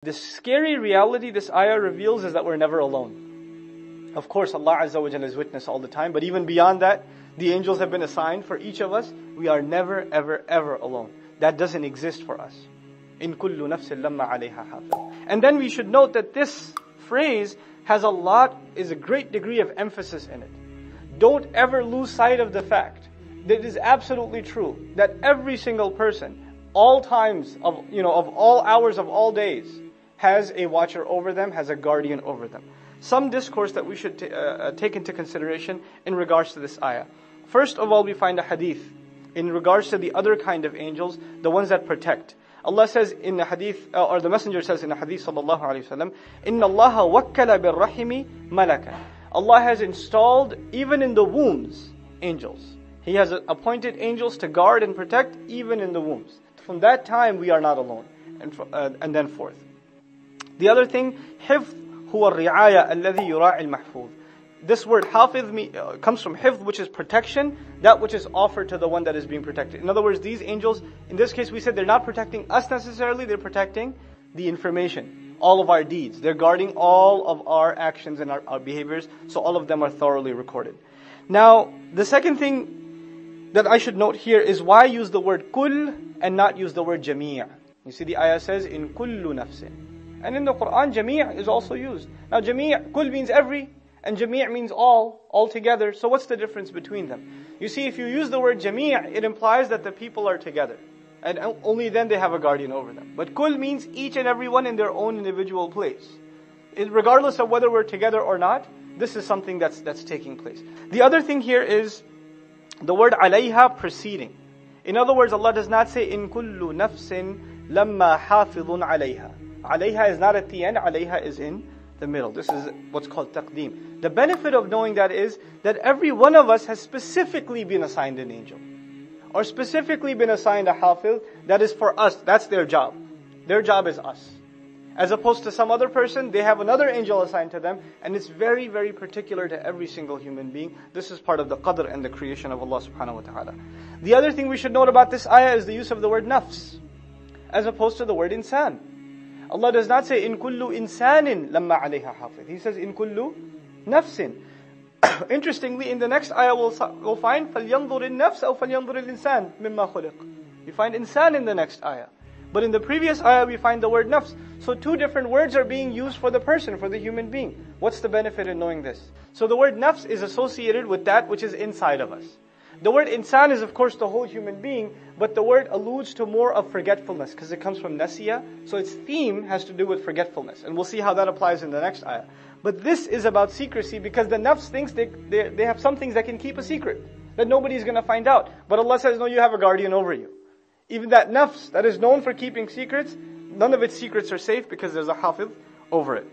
The scary reality this ayah reveals is that we're never alone. Of course, Allah Azza wa Jalla is witness all the time, but even beyond that, the angels have been assigned for each of us. We are never, ever, ever alone. That doesn't exist for us. In kullu nafsin lamma alayha hafiz. And then we should note that this phrase is a great degree of emphasis in it. Don't ever lose sight of the fact that it is absolutely true that every single person, all times of all hours of all days, has a watcher over them, has a guardian over them. Some discourse that we should take into consideration in regards to this ayah. First of all, we find a hadith in regards to the other kind of angels, the ones that protect. Allah says in the hadith, or the messenger says in the hadith sallallahu alaihi wasallam, "Inna Allah wakkala birrahimi malakan." Allah has installed even in the wombs angels. He has appointed angels to guard and protect even in the wombs. From that time we are not alone. And then forth. The other thing, hifz huwa ri'aya alladhi yura'i al-mahfuz. This word hafiz comes from hifz, which is protection, that which is offered to the one that is being protected. In other words, these angels, in this case we said they're not protecting us necessarily, they're protecting the information, all of our deeds. They're guarding all of our actions and our behaviors, so all of them are thoroughly recorded. Now, the second thing that I should note here is why use the word kull and not use the word jami'. You see the ayah says, in kullu nafsin. And in the Quran, jami' is also used. Now jami', kull means every, and jami' means all together. So what's the difference between them? You see, if you use the word jami', it implies that the people are together. And only then they have a guardian over them. But kull means each and every one in their own individual place. Regardless of whether we're together or not, this is something that's taking place. The other thing here is the word alayha preceding. In other words, Allah does not say, in kullu nafsin lamma hafidun alayha. Alayha is not at the end, alayha is in the middle. This is what's called taqdeem. The benefit of knowing that is that every one of us has specifically been assigned an angel. Or specifically been assigned a hafiz, that is for us, that's their job. Their job is us. As opposed to some other person, they have another angel assigned to them, and it's very, very particular to every single human being. This is part of the qadr and the creation of Allah subhanahu wa ta'ala. The other thing we should note about this ayah is the use of the word nafs, as opposed to the word insan. Allah does not say, in kullu insanin lamma alayha hafiz. He says, in kullu nafsin. Interestingly, in the next ayah we'll find, فَلْيَنْظُرِ النَّفْسَ أَوْ فَلْيَنْظُرِ الْإِنسَانِ مِمَّا خُلِقَ. You find insan in the next ayah. But in the previous ayah we find the word nafs. So two different words are being used for the person, for the human being. What's the benefit in knowing this? So the word nafs is associated with that which is inside of us. The word insan is of course the whole human being, but the word alludes to more of forgetfulness, because it comes from nasiya, so its theme has to do with forgetfulness. And we'll see how that applies in the next ayah. But this is about secrecy, because the nafs thinks they have some things that can keep a secret, that nobody's going to find out. But Allah says, no, you have a guardian over you. Even that nafs that is known for keeping secrets, none of its secrets are safe because there's a hafiz over it.